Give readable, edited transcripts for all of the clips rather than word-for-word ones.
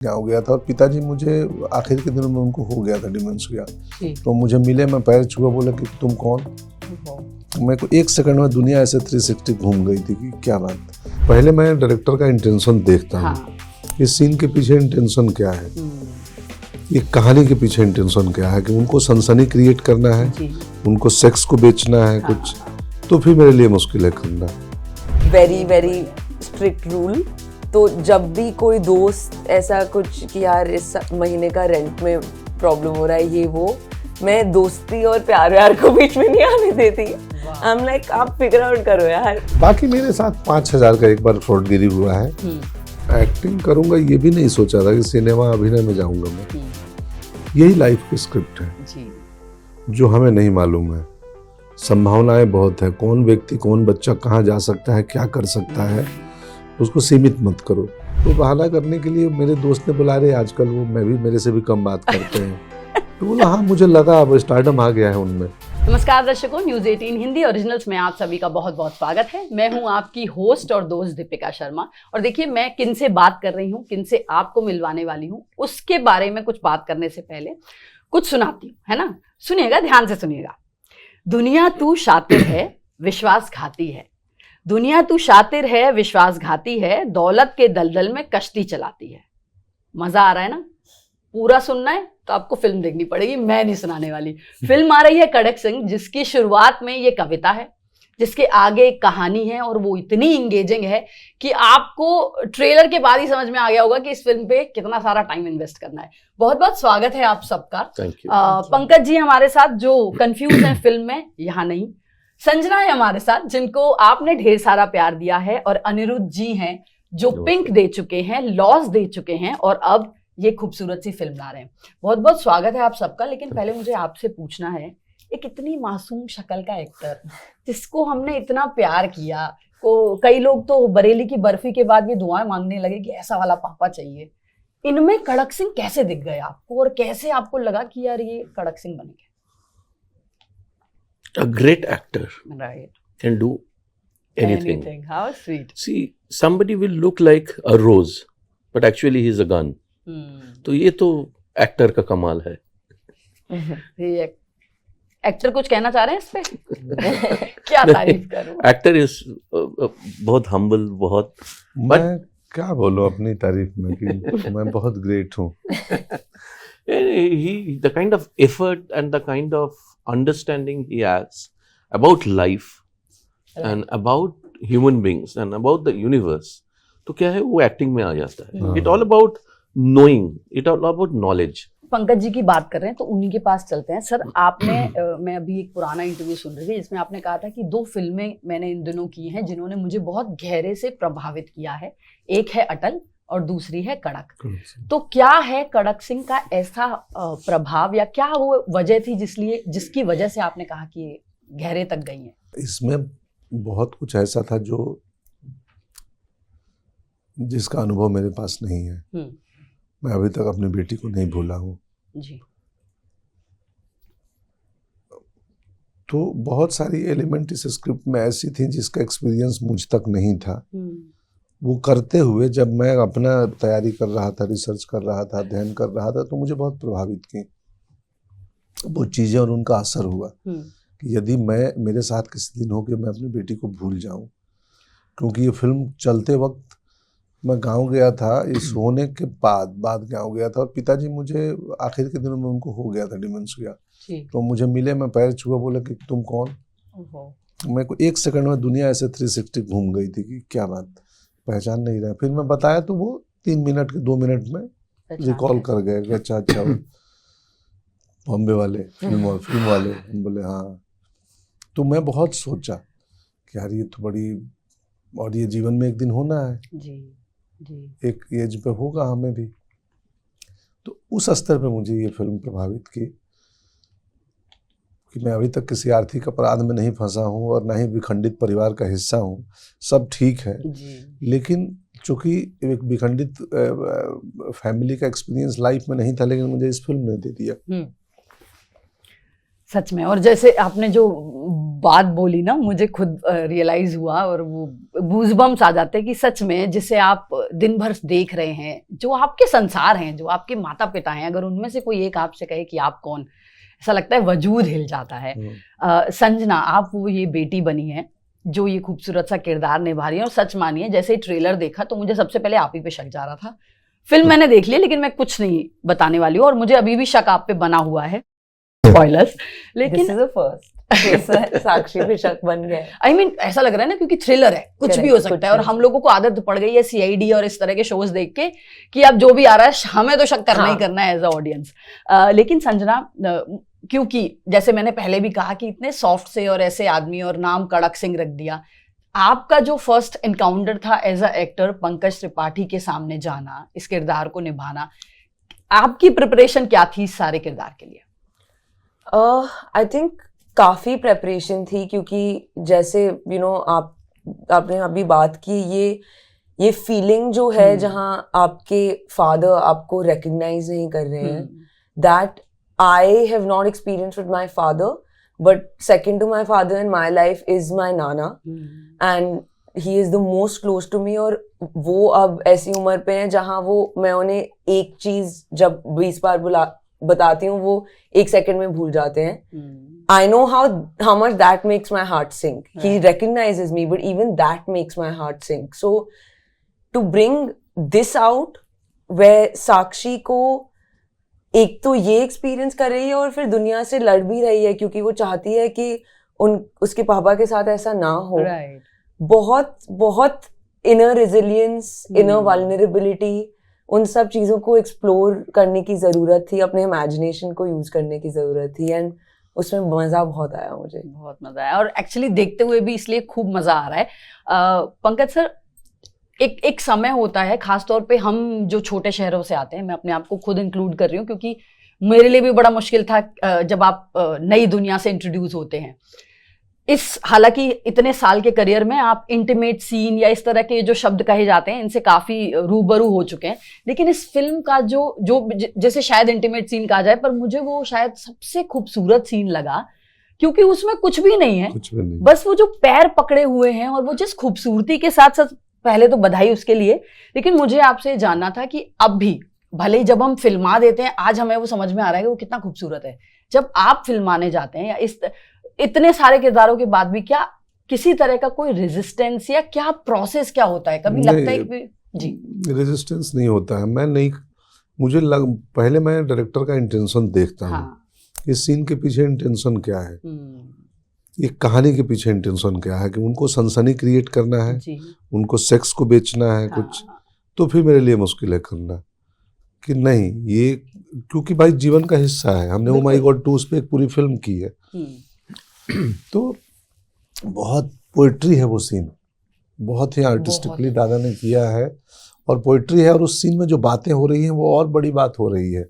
गाँव गया था और पिताजी मुझे आखिर के दिनों में उनको हो गया था डिमेंशिया। तो मुझे मिले, मैं पैर छुआ, बोले कि तुम कौन? मेरे को एक सेकंड में दुनिया ऐसे 360 घूम गई थी कि क्या बात। पहले मैं डायरेक्टर का इंटेंशन देखता हूँ, इस सीन के पीछे इंटेंशन क्या है, ये कहानी के पीछे इंटेंशन क्या है, कि उनको सनसनी क्रिएट करना है, उनको सेक्स को बेचना है कुछ, तो फिर मेरे लिए मुश्किल है करना। Very very strict rule. तो जब भी कोई दोस्त ऐसा कुछ कि यार इस महीने का रेंट में प्रॉब्लम हो रहा है, ये वो, मैं दोस्ती और प्यार व्यार को बीच में नहीं आने देती। आई एम लाइक, आप फिगर आउट करो यार। बाकी मेरे साथ 5,000 का एक बार फ्रॉडगिरी हुआ है। एक्टिंग करूंगा ये भी नहीं सोचा था कि सिनेमा अभिनय में जाऊंगा मैं। यही लाइफ की स्क्रिप्ट है जी, जो हमें नहीं मालूम है। संभावनाएं बहुत है, कौन व्यक्ति कौन बच्चा कहाँ जा सकता है, क्या कर सकता है, उसको सीमित मत करो। तो बहाना करने के लिए मेरे दोस्त ने बुला रहे, आजकल वो मैं भी मेरे से भी कम बात करते हैं। तो बोला हाँ, मुझे लगा अब स्टारडम आ गया है उनमें। नमस्कार दर्शकों, न्यूज़ 18 हिंदी ओरिजिनल्स में आप सभी का बहुत बहुत स्वागत है। मैं हूं आपकी होस्ट और दोस्त दीपिका शर्मा। और देखिए, मैं किन से बात कर रही हूं, किन से आपको मिलवाने वाली हूं, उसके बारे में कुछ बात करने से पहले कुछ सुनाती हूँ, है ना? सुनिएगा, ध्यान से सुनिएगा। दुनिया तू शातिर है, विश्वासघाती है। दुनिया तू शातिर है, विश्वासघाती है, दौलत के दलदल में कश्ती चलाती है। मजा आ रहा है ना? पूरा सुनना है तो आपको फिल्म देखनी पड़ेगी, मैं नहीं सुनाने वाली। फिल्म आ रही है कड़क सिंह, जिसकी शुरुआत में ये कविता है, जिसके आगे एक कहानी है, और वो इतनी इंगेजिंग है कि आपको ट्रेलर के बाद ही समझ में आ गया होगा कि इस फिल्म पे कितना सारा टाइम इन्वेस्ट करना है। बहुत बहुत स्वागत है आप सबका। पंकज जी हमारे साथ, जो कंफ्यूज हैं फिल्म में, यहाँ नहीं। संजना है हमारे साथ, जिनको आपने ढेर सारा प्यार दिया है। और अनिरुद्ध जी हैं, जो पिंक दे चुके हैं, लॉस दे चुके हैं, और अब ये खूबसूरत सी फिल्म ला रहे हैं। बहुत बहुत स्वागत है आप सबका। लेकिन पहले मुझे आपसे पूछना है, एक इतनी मासूम शक्ल का एक्टर जिसको हमने इतना प्यार किया, को कई लोग तो बरेली की बर्फी के बाद ये दुआएं मांगने लगे कि ऐसा वाला पापा चाहिए। इनमें कड़क सिंह कैसे दिख गए आपको, और कैसे आपको लगा कि यार ये कड़क सिंह बनेंगे? A great actor Right. can do anything. How sweet. See, somebody will look like a rose, but actually he's a gun. तो ये तो एक्टर का कमाल है। ये एक्टर कुछ कहना चाह रहे हैं इस पे? क्या तारीफ करूं? एक्टर इज बहुत हम्बल, बहुत। मैं क्या बोलूं अपनी तारीफ में कि मैं बहुत ग्रेट हूँ। The kind of effort and the kind of understanding he has about life and about human beings and about the universe, तो क्या है, वो एक्टिंग में आ जाता है। It all about knowing, it all about knowledge. Pankaj ji की बात कर रहे हैं तो उन्हीं के पास चलते हैं। सर, आपने मैं अभी एक पुराना इंटरव्यू सुन रही थी जिसमें आपने कहा था कि 2 फिल्में मैंने इन दिनों की हैं जिन्होंने मुझे बहुत गहरे से प्रभावित किया है। एक है अटल और दूसरी है कड़क। तो क्या है कड़क सिंह का ऐसा प्रभाव, या क्या वो वजह थी जिसकी वजह से आपने कहा कि गहरे तक गई हैं? इसमें बहुत कुछ ऐसा था जो जिसका अनुभव मेरे पास नहीं है। मैं अभी तक अपनी बेटी को नहीं भूला हूँ जी। तो बहुत सारी एलिमेंट इस स्क्रिप्ट में ऐसी थी जिसका एक्सपीरियंस मुझ तक नहीं था। वो करते हुए जब मैं अपना तैयारी कर रहा था, रिसर्च कर रहा था, अध्ययन कर रहा था, तो मुझे बहुत प्रभावित की वो चीज़ें, और उनका असर हुआ कि यदि मेरे साथ किसी दिन हो कि मैं अपनी बेटी को भूल जाऊं। क्योंकि ये फिल्म चलते वक्त मैं गांव गया था, इस होने के बाद गांव गया था, और पिताजी मुझे आखिर के दिनों में उनको हो गया था डिमेंशिया। तो मुझे मिले, मैं पैर छुआ, बोले कि तुम कौन? मेरे को एक सेकंड में दुनिया ऐसे 360 घूम गई थी कि क्या बात, पहचान नहीं रहा। फिर मैं बताया तो वो 3 मिनट के 2 मिनट में रिकॉल कर गए कि अच्छा बॉम्बे वाले फिल्म वाले। हम बोले हाँ। तो मैं बहुत सोचा कि यार ये तो बड़ी, और ये जीवन में एक दिन होना है जी। एक एज पे होगा हमें भी। तो उस स्तर पे मुझे ये फिल्म प्रभावित की कि मैं अभी तक किसी आर्थिक अपराध में नहीं फंसा हूँ और ना ही विखंडित परिवार का हिस्सा हूँ। सब ठीक है, लेकिन चूंकि एक विखंडित फैमिली का एक्सपीरियंस लाइफ में नहीं था, लेकिन मुझे इस फिल्म ने दे दिया। सच में। और जैसे आपने जो बात बोली ना, मुझे खुद रियलाइज हुआ और वो गूज़बम्स आ जाते हैं कि सच में जिसे आप दिन भर देख रहे हैं, जो आपके संसार हैं, जो आपके माता पिता हैं, अगर उनमें से कोई एक आपसे कहे कि आप कौन, ऐसा लगता है वजूद हिल जाता है। संजना, आप वो ये बेटी बनी है जो ये खूबसूरत सा किरदार निभा रही है, और सच मानिए जैसे ही ट्रेलर देखा तो मुझे सबसे पहले आप ही पे शक जा रहा था। फिल्म मैंने देख ली लेकिन मैं कुछ नहीं बताने वाली हूँ, और मुझे अभी भी शक आप पे बना हुआ है, स्पॉयलर्स। लेकिन This is the first साक्षी पे शक बन गया है। I mean, ऐसा लग रहा है ना क्योंकि थ्रिलर है, कुछ भी हो सकता है, और हम लोगों को आदत पड़ गई है CID और इस तरह के शोज देख के कि अब जो भी आ रहा है हमें तो शक करना ही करना है एज अ ऑडियंस। लेकिन संजना, क्योंकि जैसे मैंने पहले भी कहा कि इतने सॉफ्ट से और ऐसे आदमी और नाम कड़क सिंह रख दिया, आपका जो फर्स्ट एनकाउंटर था as a actor Pankaj Tripathi के सामने जाना, इस किरदार को निभाना, आपकी प्रिपरेशन क्या थी इस सारे किरदार के लिए? आई थिंक काफ़ी प्रेपरेशन थी, क्योंकि जैसे आपने अभी बात की, ये फीलिंग जो है जहाँ आपके फादर आपको रिकग्नाइज नहीं कर रहे हैं, that I have not experience with my father, but second to my father in my life is my nana, and he is the most close to me. और वो अब ऐसी उम्र पे हैं जहाँ मैं उन्हें एक चीज जब 20 बार बताती हूँ वो 1 सेकंड में भूल जाते हैं। I know how much that makes my heart sink. Right. He recognizes me, but even that makes my heart sink. So to bring this out, where साक्षी को एक तो ये एक्सपीरियंस कर रही है और फिर दुनिया से लड़ भी रही है, क्योंकि वो चाहती है कि उसके पापा के साथ ऐसा ना हो। Right. बहुत बहुत इनर रेजिलियंस, इनर वल्नरेबिलिटी, उन सब चीज़ों को एक्सप्लोर करने की ज़रूरत थी, अपने इमेजिनेशन को यूज़ करने की ज़रूरत थी, एंड उसमें मज़ा बहुत आया मुझे। बहुत मज़ा आया, और एक्चुअली देखते हुए भी इसलिए खूब मज़ा आ रहा है। पंकज सर, एक समय होता है, खासतौर पे हम जो छोटे शहरों से आते हैं, मैं अपने आप को खुद इंक्लूड कर रही हूँ क्योंकि मेरे लिए भी बड़ा मुश्किल था जब आप नई दुनिया से इंट्रोड्यूस होते हैं। हालांकि इतने साल के करियर में आप इंटीमेट सीन या इस तरह के जो शब्द कहे जाते हैं इनसे काफी रूबरू हो चुके हैं, लेकिन इस फिल्म का जो जैसे शायद इंटीमेट सीन कहा जाए, पर मुझे वो शायद सबसे खूबसूरत सीन लगा, क्योंकि उसमें कुछ भी नहीं है, कुछ भी नहीं। बस वो जो पैर पकड़े हुए हैं और वो जिस खूबसूरती के साथ साथ, पहले तो बधाई उसके लिए, लेकिन मुझे आपसे जानना था कि अब भी भले ही जब हम फिल्मा देते हैं, आज हमें वो समझ में आ रहा है कि वो कितना खूबसूरत है, जब आप फिल्माने जाते हैं या इतने सारे किरदारों के बाद भी क्या किसी तरह का कोई रेजिस्टेंस या क्या प्रोसेस क्या होता है? कभी लगता है कि जी रेजिस्टेंस नहीं होता है। पहले मैं डायरेक्टर का इंटेंशन देखता हूँ। हाँ। इस सीन के पीछे इंटेंशन क्या है, एक कहानी के पीछे इंटेंशन क्या है, कि उनको सनसनी क्रिएट करना है, उनको सेक्स को बेचना है, कुछ तो फिर मेरे लिए मुश्किल है करना कि नहीं, ये क्योंकि भाई जीवन का हिस्सा है। हमने ओ माय गॉड 2 उस पे एक पूरी फिल्म की है, तो बहुत पोइट्री है वो सीन, बहुत ही आर्टिस्टिकली दादा ने किया है, और पोइट्री है, और उस सीन में जो बातें हो रही हैं वो और बड़ी बात हो रही है।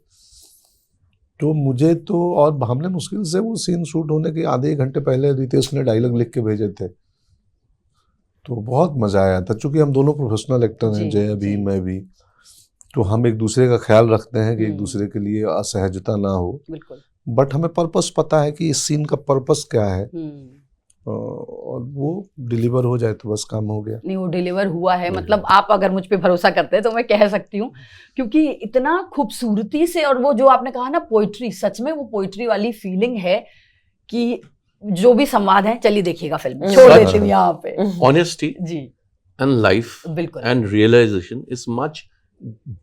तो मुझे तो, और हमने मुश्किल से वो सीन शूट होने के आधे 1 घंटे पहले रितेश ने डायलॉग लिख के भेजे थे, तो बहुत मजा आया था। चूंकि हम दोनों प्रोफेशनल एक्टर हैं, जय भी मैं भी, तो हम एक दूसरे का ख्याल रखते हैं कि एक दूसरे के लिए असहजता ना हो, बट हमें पर्पस पता है कि इस सीन का पर्पस क्या है, और वो डिलीवर हो जाए तो बस काम हो गया। नहीं, वो डिलीवर हुआ है, मतलब आप अगर मुझ पे भरोसा करते हैं तो मैं कह सकती हूँ, क्योंकि इतना खूबसूरती से, और वो जो आपने कहा ना पोइट्री, सच में वो पोइट्री वाली फीलिंग है कि जो भी संवाद है, चलिए देखिएगा फिल्म, छोड़ देती हूँ यहाँ पे। ऑनेस्टी जी एंड लाइफ बिल्कुल and realization is much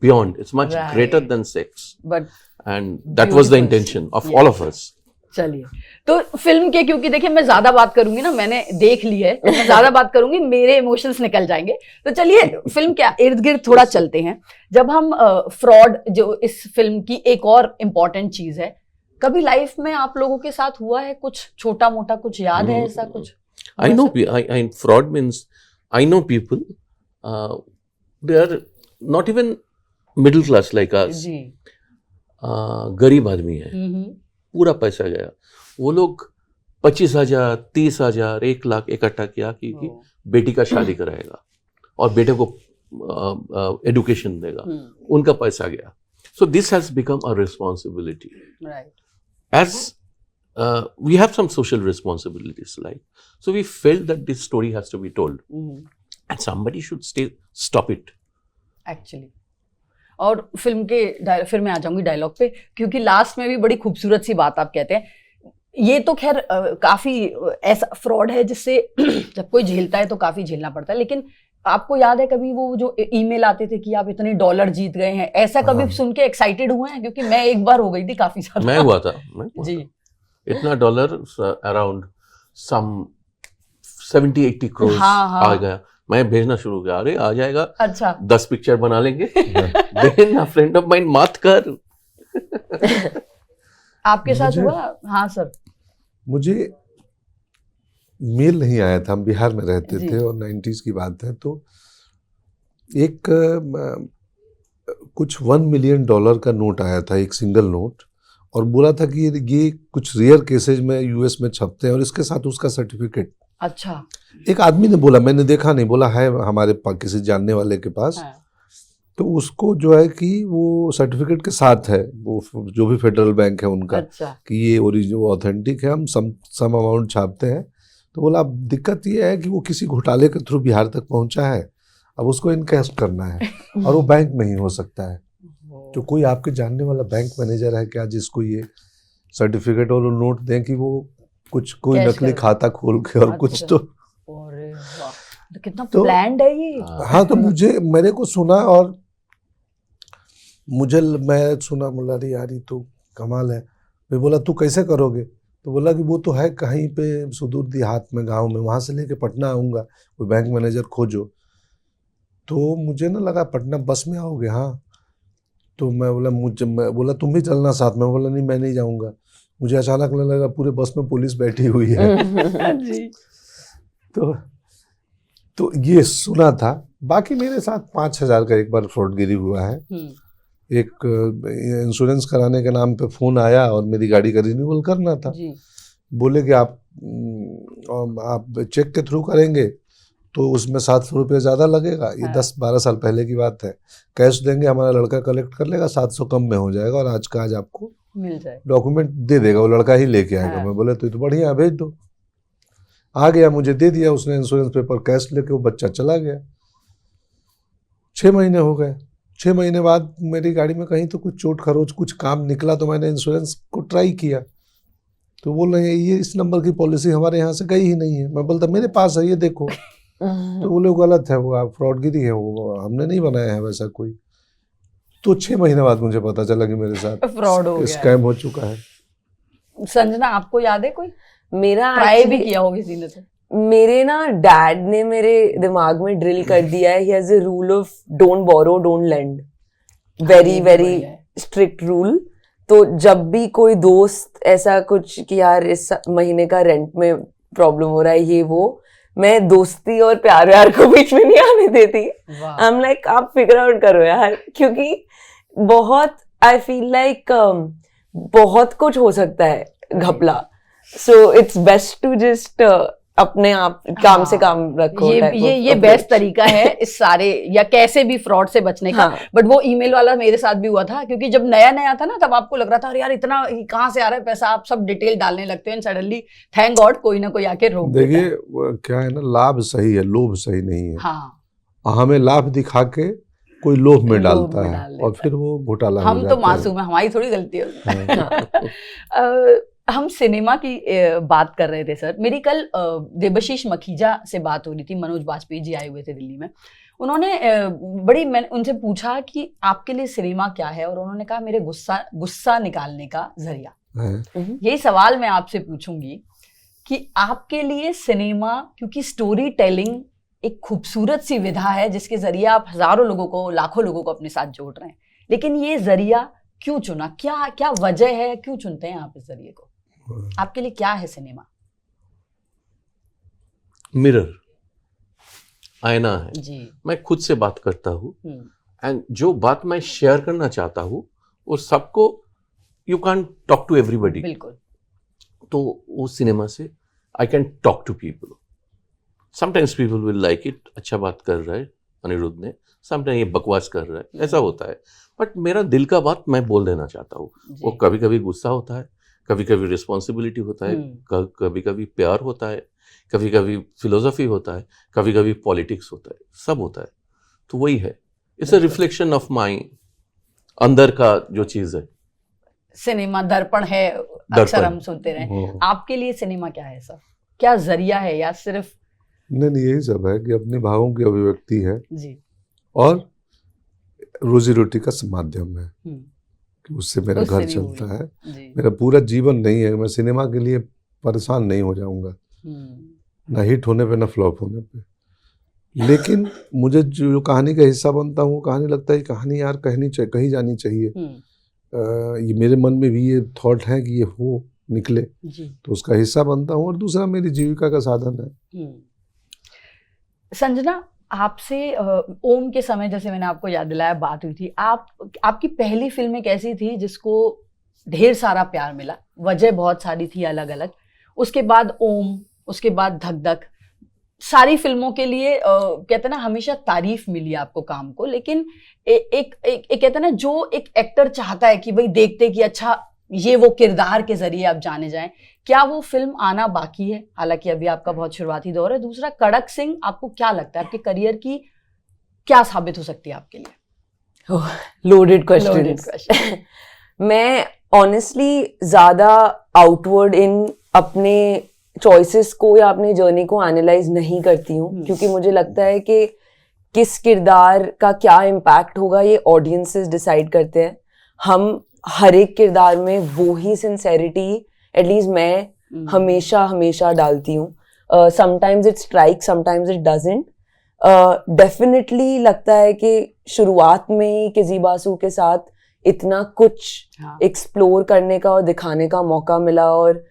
beyond, it's much greater than sex, but and that was the intention of all of us. चलिए, तो फिल्म के, क्योंकि देखिए मैं ज्यादा बात करूंगी ना, मैंने देख ली है, मैं ज्यादा बात करूंगी मेरे इमोशंस निकल जाएंगे, तो चलिए फिल्म के इर्द गिर्द थोड़ा चलते हैं। जब हम फ्रॉड, जो इस फिल्म की एक और इम्पोर्टेंट चीज है, कभी लाइफ में आप लोगों के साथ हुआ है कुछ छोटा मोटा, कुछ याद है ऐसा कुछ? I know, fraud means I know people, they are not even middle class like us, गरीब आदमी है, पूरा पैसा गया, वो लोग 25,000 30,000 1 लाख इकट्ठा किया कि बेटी का शादी कराएगा और बेटे को एडुकेशन देगा, उनका पैसा गया। So this has become a responsibility. Right. As we have some social responsibilities, like, so we felt that this story has to be told and somebody should stop it. Actually और film के फिर मैं आ जाऊंगी dialogue पे, क्योंकि last में भी बड़ी खूबसूरत सी बात आप कहते हैं। ये तो खैर काफी ऐसा फ्रॉड है जिससे जब कोई झेलता है तो काफी झेलना पड़ता है, लेकिन आपको याद है कभी वो जो ईमेल आते थे कि आप इतने $, जीत गए हैं, ऐसा कभी सुन के एक्साइटेड हुए हैं? क्योंकि मैं एक बार हो गई थी काफी ज्यादा। मैं हुआ था जी। इतना $, अराउंड सम 70-80 crores आ गया। मैं भेजना शुरू किया, अरे आ जाएगा, अच्छा 10 पिक्चर बना लेंगे। देन फ्रेंड ऑफ माइन मात कर। आपके साथ हुआ? हाँ सर। मुझे मेल नहीं आया था, हम बिहार में रहते जी। थे और 90s की बात है, तो एक कुछ $1 million का नोट आया था, एक सिंगल नोट, और बोला था कि ये कुछ रेयर केसेज में यूएस में छपते हैं और इसके साथ उसका सर्टिफिकेट। अच्छा। एक आदमी ने बोला, मैंने देखा नहीं, बोला है हमारे पास किसी जानने वाले के पास। हाँ। तो उसको जो है कि वो सर्टिफिकेट के साथ है, वो जो भी फेडरल बैंक है उनका, अच्छा। कि ये ओरिजिनल ऑथेंटिक है, हम सम अमाउंट छापते हैं। तो बोला अब दिक्कत ये है कि वो किसी घोटाले के थ्रू बिहार तक पहुंचा है, अब उसको इनकैश करना है और वो बैंक में ही हो सकता है। तो कोई आपके जानने वाला बैंक मैनेजर है क्या जिसको ये सर्टिफिकेट और नोट दें कि वो कुछ कोई कैश नकली कर। खाता खोल के और कुछ तो। अरे वाह, तो कितना तो- प्लान्ड है ये। हाँ, तो मेरे को सुना और मैं सुना, बोला अरे यार ये तो कमाल है। मैं बोला तू कैसे करोगे? तो बोला कि वो तो है कहीं पे सुदूर देहात में, गांव में, वहां से लेके पटना आऊंगा, कोई बैंक मैनेजर खोजो। तो मुझे ना लगा पटना बस में आओगे? हाँ। तो मैं बोला तुम भी चलना साथ में। बोला नहीं मैं नहीं जाऊंगा। मुझे अचानक लगा पूरे बस में पुलिस बैठी हुई है। जी। तो ये सुना था। बाकी मेरे साथ 5,000 का एक बार फ्रॉडगिरी हुआ है। एक इंश्योरेंस कराने के नाम पे फोन आया और मेरी गाड़ी का रिन्यूअल करना था। जी। बोले कि आप चेक के थ्रू करेंगे तो उसमें 700 रुपये ज़्यादा लगेगा। ये हाँ। 10-12 साल पहले की बात है। कैश देंगे, हमारा लड़का कलेक्ट कर लेगा, 700 कम में हो जाएगा और आज का आज आपको मिल जाए। डॉक्यूमेंट दे देगा, वो लड़का ही लेके आएगा। हाँ। मैं बोले तो बढ़िया, भेज दो। आ गया, मुझे दे दिया उसने इंश्योरेंस पेपर, कैश लेके वो बच्चा चला गया। 6 महीने हो गए। 6 महीने बाद मेरी गाड़ी में कहीं तो कुछ चोट खरोच कुछ काम निकला, तो मैंने इंश्योरेंस को ट्राई किया, तो बोल रहे हैं ये इस नंबर की पॉलिसी हमारे यहाँ से गई ही नहीं है। मैं बोलता मेरे पास है, ये देखो। तो बोले गलत है, वो फ्रॉडगिरी है, वो हमने नहीं बनाया है वैसा कोई। तो 6 महीने बाद मुझे पता चला कि मेरे साथ फ्रॉड हो गया। स्कैम हो चुका है। संजना, आपको याद है कोई मेरा ट्राई भी actually- किया हो किसी ने? तो मेरे ना डैड ने मेरे दिमाग में ड्रिल कर दिया है, he has a rule of don't borrow don't lend, very very strict rule. तो जब भी कोई दोस्त ऐसा कुछ कि यार इस महीने का रेंट में प्रॉब्लम हो रहा है, ये वो, मैं दोस्ती और प्यार व्यार को बीच में नहीं आने देती। वाह। आई एम लाइक आप फिगर आउट करो यार, क्योंकि बहुत आई फील लाइक बहुत कुछ हो सकता है घपला। So it's best to just अपने आप काम से काम रखो। ये बेस्ट तरीका है इस सारे या कैसे भी फ्रॉड से बचने का। हाँ। बट वो ईमेल वाला मेरे साथ भी हुआ था, क्योंकि जब नया नया था ना, तब आपको लग रहा था अरे यार इतना कहाँ से आ रहा है पैसा, आप सब डिटेल डालने लगते हैं। सडनली थैंक गॉड कोई ना कोई आके रोक देता है। देखिए क्या है ना, लाभ सही है, लोभ सही नहीं है। हाँ, हमें लाभ दिखा के कोई लोभ में लोभ डालता में है डाल और देता फिर वो घोटाला हो हम जाता तो है। मासूम है, हमारी थोड़ी गलती है। हाँ। हम सिनेमा की बात कर रहे थे सर। मेरी कल देबशीष मखीजा से बात हो रही थी, मनोज बाजपेयी जी आए हुए थे दिल्ली में। उन्होंने मैंने उनसे पूछा कि आपके लिए सिनेमा क्या है, और उन्होंने कहा मेरे गुस्सा निकालने का जरिया। यही सवाल मैं आपसे पूछूंगी कि आपके लिए सिनेमा, क्योंकि स्टोरी टेलिंग एक खूबसूरत सी विधा है जिसके जरिए आप हजारों लोगों को, लाखों लोगों को अपने साथ जोड़ रहे हैं, लेकिन ये जरिया क्यों चुना? क्या वजह है, क्यों चुनते हैं आप इस जरिए को? आपके लिए क्या है सिनेमा? मिरर, आईना है। जी। मैं खुद से बात करता हूँ एंड जो बात मैं शेयर करना चाहता हूँ वो सबको, you can talk to everybody. बिल्कुल। तो वो सिनेमा से I can talk to people. Sometimes people will like it, अच्छा बात कर रहा है अनिरुद्ध ने, समटाइम ये बकवास कर रहा है, ऐसा होता है। बट मेरा दिल का बात मैं बोल देना चाहता हूँ। वो कभी कभी गुस्सा होता है, कभी कभी रिस्पॉन्सिबिलिटी होता है, कभी कभी प्यार होता है, कभी कभी फिलोसफी होता है, कभी कभी पॉलिटिक्स होता है, सब होता है। तो वही है, it's a reflection of my अंदर का जो चीज है। सिनेमा दर्पण है, अक्सर हम सुनते रहे। आपके लिए सिनेमा क्या है सर? क्या जरिया है या सिर्फ? नहीं, यही सब है कि अपने भावों की अभिव्यक्ति है जी, और रोजी रोटी का माध्यम है कि उससे मेरा घर चलता है। जी, मेरा पूरा जीवन नहीं है, मैं सिनेमा के लिए परेशान नहीं हो जाऊंगा, ना हिट होने पे ना फ्लॉप होने पे। लेकिन मुझे जो कहानी का हिस्सा बनता हूँ, कहानी लगता है कहानी यार कही जानी चाहिए। ये मेरे मन में भी ये थॉट है कि ये हो निकले, तो उसका हिस्सा बनता हूँ। और दूसरा मेरी जीविका का साधन है। संजना, आपसे ओम के समय, जैसे मैंने आपको याद दिलाया, बात हुई थी, आपकी पहली फिल्म एक ऐसी थी जिसको ढेर सारा प्यार मिला, वजह बहुत सारी थी अलग अलग। उसके बाद ओम, उसके बाद धक धक, सारी फिल्मों के लिए कहते ना हमेशा तारीफ मिली आपको काम को। लेकिन एक कहते ना, जो एक एक्टर चाहता है कि भाई देखते कि अच्छा ये वो किरदार के जरिए आप जाने जाएं, क्या वो फिल्म आना बाकी है? हालांकि अभी आपका बहुत शुरुआती दौर है। दूसरा, कड़क सिंह आपको क्या लगता है आपके करियर की क्या साबित हो सकती है आपके लिए? Loaded question. मैं ऑनेस्टली ज्यादा आउटवर्ड इन अपने चॉइसेस को या अपनी जर्नी को एनालाइज नहीं करती हूँ, क्योंकि मुझे लगता है कि किस किरदार का क्या इम्पैक्ट होगा ये ऑडियंसेस डिसाइड करते हैं। हम हर एक किरदार में वो ही सिंसेरिटी एटलीस्ट मैं हमेशा डालती हूँ। Sometimes it strike, sometimes it doesn't. Definitely लगता है कि शुरुआत में ही किसी बासु के साथ इतना कुछ एक्सप्लोर करने का और दिखाने का मौका मिला, और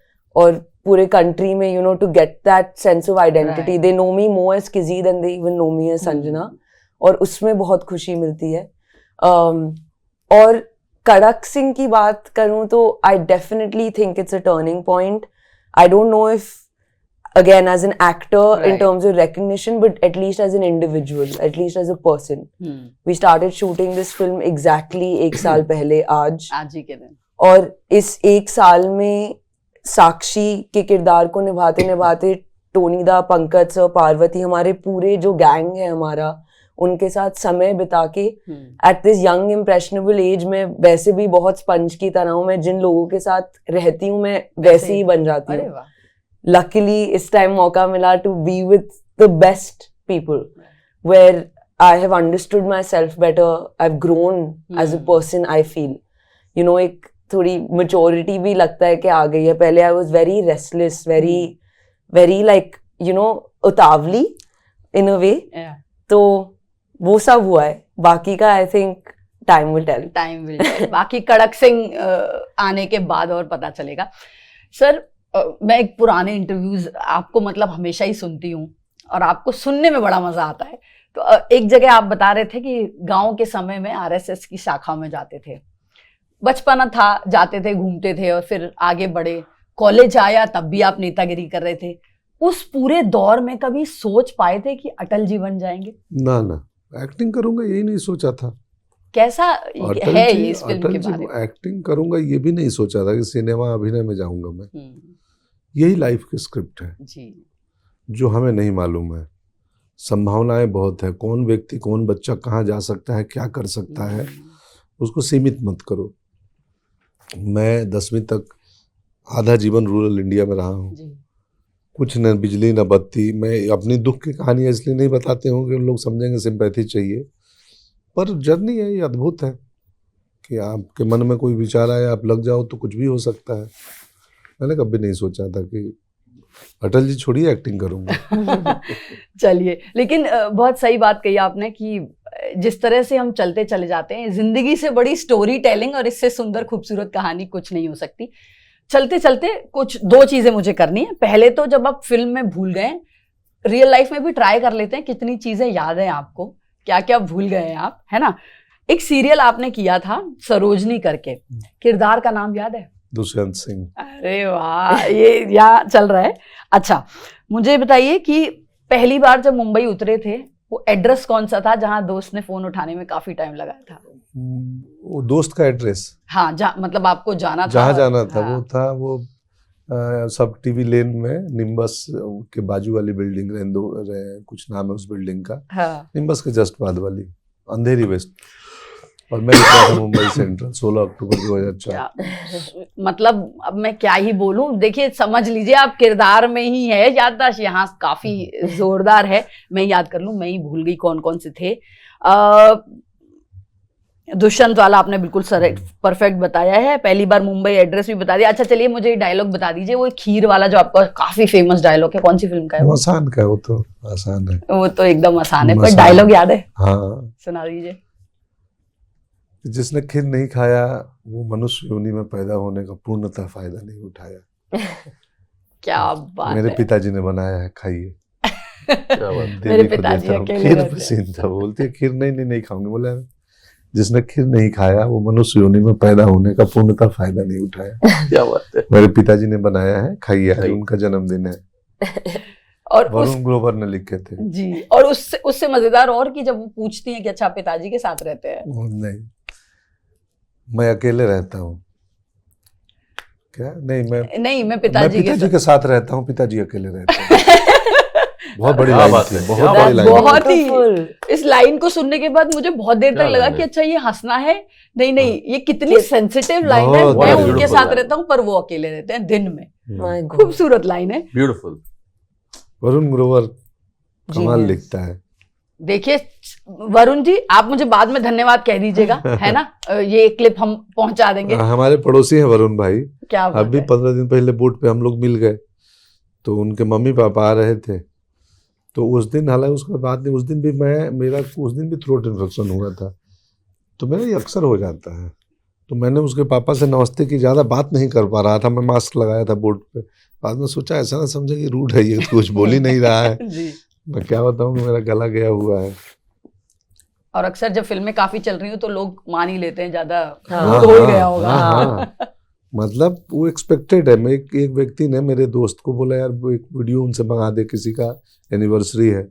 पूरे कंट्री में you know to get that sense of identity. They know me more as Kiji then they even know me as Sanjana, और उसमें बहुत खुशी मिलती है। और कड़क सिंह की बात करूं तो I definitely think it's a turning point. I don't know if again as an actor in terms of recognition, but at least as an individual, at least as a person. We started shooting this film exactly 1 साल पहले आज ही के दिन, और इस 1 साल में साक्षी के किरदार को निभाते निभाते टोनी दा, पंकज सर, पार्वती, हमारे पूरे जो गैंग है हमारा, उनके साथ समय बिता के at this young impressionable age में वैसे भी बहुत स्पंज की तरह हूँ। मैं जिन लोगों के साथ रहती हूँ मैं वैसे ही बन जाती हूँ। Luckily, इस टाइम मौका मिला to be with the best people, where I have understood myself better. I've grown as a person. I feel, you know, एक थोड़ी maturity भी लगता है कि आ गई है। पहले I was very restless, very like, you know, उतावली in a way. तो वो सब हुआ है। बाकी का I think time will tell. बाकी कड़क सिंह आने के बाद और पता चलेगा। सर, मैं एक पुराने इंटरव्यूज आपको मतलब हमेशा ही सुनती हूँ और आपको सुनने में बड़ा मजा आता है। तो एक जगह आप बता रहे थे कि गांव के समय में आरएसएस की शाखा में जाते थे, बचपना था, जाते थे, घूमते थे, और फिर आगे बढ़े, कॉलेज आया, तब भी आप नेतागिरी कर रहे थे। उस पूरे दौर में कभी सोच पाए थे कि अटल जी बन जाएंगे? ना, एक्टिंग करूंगा यही नहीं सोचा था। कैसा है ये इस फिल्म के बारे में? एक्टिंग करूंगा ये भी नहीं सोचा था कि सिनेमा अभिनय में जाऊंगा मैं। यही लाइफ की स्क्रिप्ट है जी, जो हमें नहीं मालूम है। संभावनाएं बहुत है, कौन व्यक्ति, कौन बच्चा कहाँ जा सकता है, क्या कर सकता है, उसको सीमित मत करो। मैं 10वीं तक आधा जीवन रूरल इंडिया में रहा हूँ, कुछ न बिजली न बत्ती। मैं अपनी दुख की कहानियाँ इसलिए नहीं बताते हूँ कि उन लोग समझेंगे सिंपैथी चाहिए, पर जर्नी है ये अद्भुत है कि आपके मन में कोई विचार आया, आप लग जाओ तो कुछ भी हो सकता है। मैंने कभी नहीं सोचा था कि अटल जी छोड़िए एक्टिंग करूंगा। चलिए, लेकिन बहुत सही बात कही आपने कि जिस तरह से हम चलते चले जाते हैं, जिंदगी से बड़ी स्टोरी टेलिंग और इससे सुंदर खूबसूरत कहानी कुछ नहीं हो सकती। चलते चलते कुछ 2 चीजें मुझे करनी है। पहले तो जब आप फिल्म में भूल गए, रियल लाइफ में भी ट्राई कर लेते हैं कितनी चीजें याद है आपको, क्या क्या भूल गए हैं आप, है ना। एक सीरियल आपने किया था सरोजनी करके, किरदार का नाम याद है? दुष्यंत सिंह। अरे वाह, ये यहाँ चल रहा है। अच्छा, मुझे बताइए कि पहली बार जब मुंबई उतरे थे, वो एड्रेस कौन सा था जहाँ दोस्त ने फोन उठाने में काफी टाइम लगाया था? वो दोस्त का एड्रेस, हाँ, मतलब आपको जाना था, जहाँ जाना था हाँ। वो था वो सब टीवी लेन में निम्बस के बाजू वाली बिल्डिंग, कुछ नाम है उस बिल्डिंग का, हाँ। निम्बस के जस्ट बाद वाली, अंधेरी वेस्ट। और मैं निकला था मुंबई सेंट्रल 16 अक्टूबर 2004। मतलब अब मैं क्या ही बोलूं, देखिए समझ लीजिए आप किरदार में ही है, याददाश्त यहाँ काफी जोरदार है। मैं याद कर लूं, मैं ही भूल गई कौन कौन से थे। दुष्यंत वाला आपने बिल्कुल परफेक्ट बताया है, पहली बार मुंबई एड्रेस भी बता दिया। अच्छा चलिए मुझे डायलॉग बता दीजिए, वो खीर वाला जो आपका काफी फेमस डायलॉग है, कौन सी फिल्म का है? वो आसान का है, वो तो आसान है, वो तो एकदम आसान है, पर आसान डायलॉग याद है? हाँ, सुना दीजिए। जिसने खीर नहीं खाया वो मनुष्य योनि में पैदा होने का पूर्णतः फायदा नहीं उठाया। क्या बात मेरे है। पिताजी ने बनाया है, खाइए। क्या बात। देवी मेरे को पिताजी देता हूँ। अकेले खीर रहते हैं। पसंद था, बोलती है खीर नहीं खाऊंगी। बोला जिसने खीर नहीं खाया वो मनुष्य योनि में पैदा होने का पूर्णतः फायदा नहीं उठाया। क्या बात है। मेरे पिताजी ने बनाया है, खाइए, आज खाइए। उनका जन्मदिन है। और वरुण ग्रोवर ने लिखे थे। जी, और उससे मजेदार और कि जब वो पूछती हैं कि अच्छा पिताजी के साथ रहते हैं? नहीं, मैं अकेले रहता हूँ। क्या? नहीं, मैं पिताजी के साथ रहता हूँ, पिताजी अकेले रहते हैं। बहुत बड़ी क्या लाइन बात थी, है, बहुत क्या बड़ी बात लाइन। बहुत ही, Beautiful. इस लाइन को सुनने के बाद मुझे बहुत देर तक क्या लगा लाइन कि है? अच्छा ये हंसना है, नहीं ये कितनी सेंसिटिव लाइन है। बहुत मैं beautiful उनके साथ line. रहता हूँ पर वो अकेले रहते हैं दिन में। My God. खूबसूरत लाइन है। ब्यूटीफुल। वरुण ग्रोवर कमाल Genius. लिखता है। देखिए वरुण जी, आप मुझे बाद में धन्यवाद कह दीजिएगा, है ना? ये क्लिप हम पहुंचा देंगे। हमारे पड़ोसी हैं वरुण भाई। क्या बात अभी है। 15 दिन पहले बोट पे हम लोग मिल गए, तो उनके मम्मी पापा आ रहे थे। तो उस दिन, हालांकि उसके बाद नहीं, उस दिन भी थ्रोट इन्फेक्शन हुआ था, तो मेरा ये अक्सर हो जाता है। तो मैंने उसके पापा से नमस्ते की, ज़्यादा बात नहीं कर पा रहा था, मैं मास्क लगाया था बोट पे। बाद में सोचा ऐसा ना समझे कि रूड है ये, कुछ बोल ही नहीं रहा है। जी। मैं क्या बताऊँ, मेरा गला गया हुआ है। और अक्सर जब फिल्में काफी चल रही हो तो लोग मान ही लेते हैं, ज्यादा हाँ, हो ही गया होगा। हाँ। मतलब वो एक्सपेक्टेड है। मैं एक व्यक्ति ने मेरे दोस्त को बोला यार वो एक वीडियो उनसे मंगा दे, किसी का एनिवर्सरी है।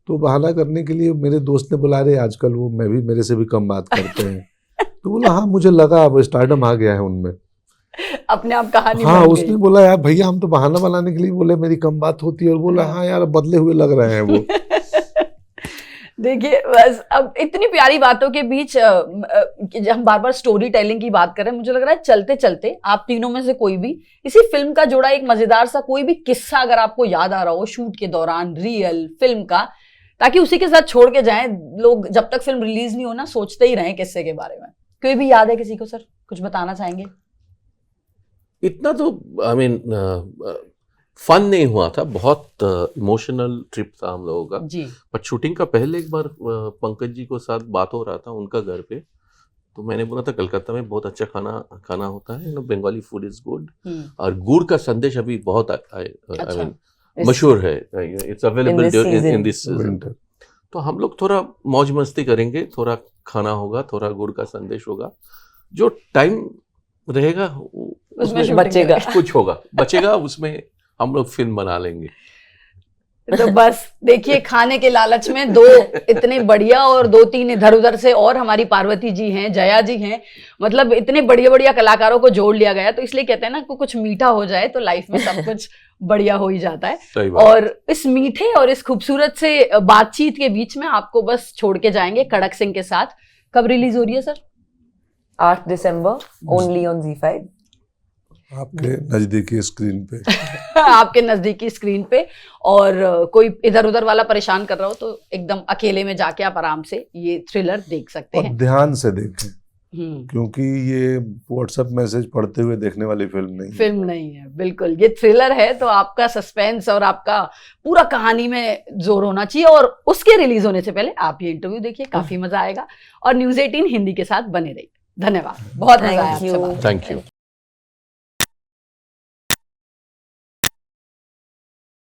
तो बहाना करने के लिए मेरे दोस्त ने बोला अरे आजकल वो मेरे से भी कम बात करते हैं। तो बोला हाँ, मुझे लगा अब स्टारडम आ गया है उनमें। अपने आप कहानी हाँ, बन उसने गई। बोला यार भैया हम तो बहाना बनाने के लिए बोले मेरी कम बात होती है, और बोला हाँ यार बदले हुए लग रहे हैं वो। देखिए बस अब इतनी प्यारी बातों के बीच जब हम बार बार स्टोरी टेलिंग की बात कर रहे हैं, मुझे लग रहा है चलते चलते आप तीनों में से कोई भी इसी फिल्म का जुड़ा एक मजेदार सा कोई भी किस्सा अगर आपको याद आ रहा हो शूट के दौरान, रियल फिल्म का, ताकि उसी के साथ छोड़ के जाएं लोग, जब तक फिल्म रिलीज नहीं हो ना सोचते ही रहें किस्से के बारे में। कोई भी याद है किसी को? सर कुछ बताना चाहेंगे? इतना तो आई मीन फन नहीं हुआ था, बहुत इमोशनल ट्रिप था हम लोगों का। जी। पर शूटिंग का पहले एक बार पंकज जी को साथ बात हो रहा था उनका घर पे, तो मैंने बोला था कलकत्ता में बहुत अच्छा खाना होता है, बंगाली फूड इज गुड, और गुड़ का संदेश अभी बहुत आई मीन मशहूर है, it's available in this season. तो हम लोग थोड़ा मौज मस्ती करेंगे, थोड़ा खाना होगा, थोड़ा गुड़ का संदेश होगा, जो टाइम रहेगा उसमें बचेगा, कुछ होगा बचेगा, उसमें हम लोग फिल्म बना लेंगे। तो बस देखिए खाने के लालच में दो इतने बढ़िया और दो तीन इधर उधर से और हमारी पार्वती जी हैं, जया जी हैं, मतलब इतने बढ़िया बढ़िया कलाकारों को जोड़ लिया गया। तो इसलिए कहते हैं ना कुछ मीठा हो जाए तो लाइफ में सब कुछ बढ़िया हो ही जाता है। सही बात। और इस मीठे और इस खूबसूरत से बातचीत के बीच में आपको बस छोड़ के जाएंगे कड़क सिंह के साथ। कब रिलीज हो रही है sir? 8 December, only on ZEE5। आपके नजदीकी स्क्रीन पे। आपके नजदीकी स्क्रीन पे। और कोई इधर उधर वाला परेशान कर रहा हो तो एकदम अकेले में जाके आप आराम से ये थ्रिलर देख सकते और हैं। ध्यान से देखें, क्योंकि ये व्हाट्सएप मैसेज पढ़ते हुए देखने वाली फिल्म नहीं है। बिल्कुल ये थ्रिलर है, तो आपका सस्पेंस और आपका पूरा कहानी में जोर होना चाहिए। और उसके रिलीज होने से पहले आप ये इंटरव्यू देखिए, काफी मजा आएगा। और न्यूज़ 18 हिंदी के साथ बने रहिए। धन्यवाद, बहुत मजा आया आपसे बात करके। Thank you.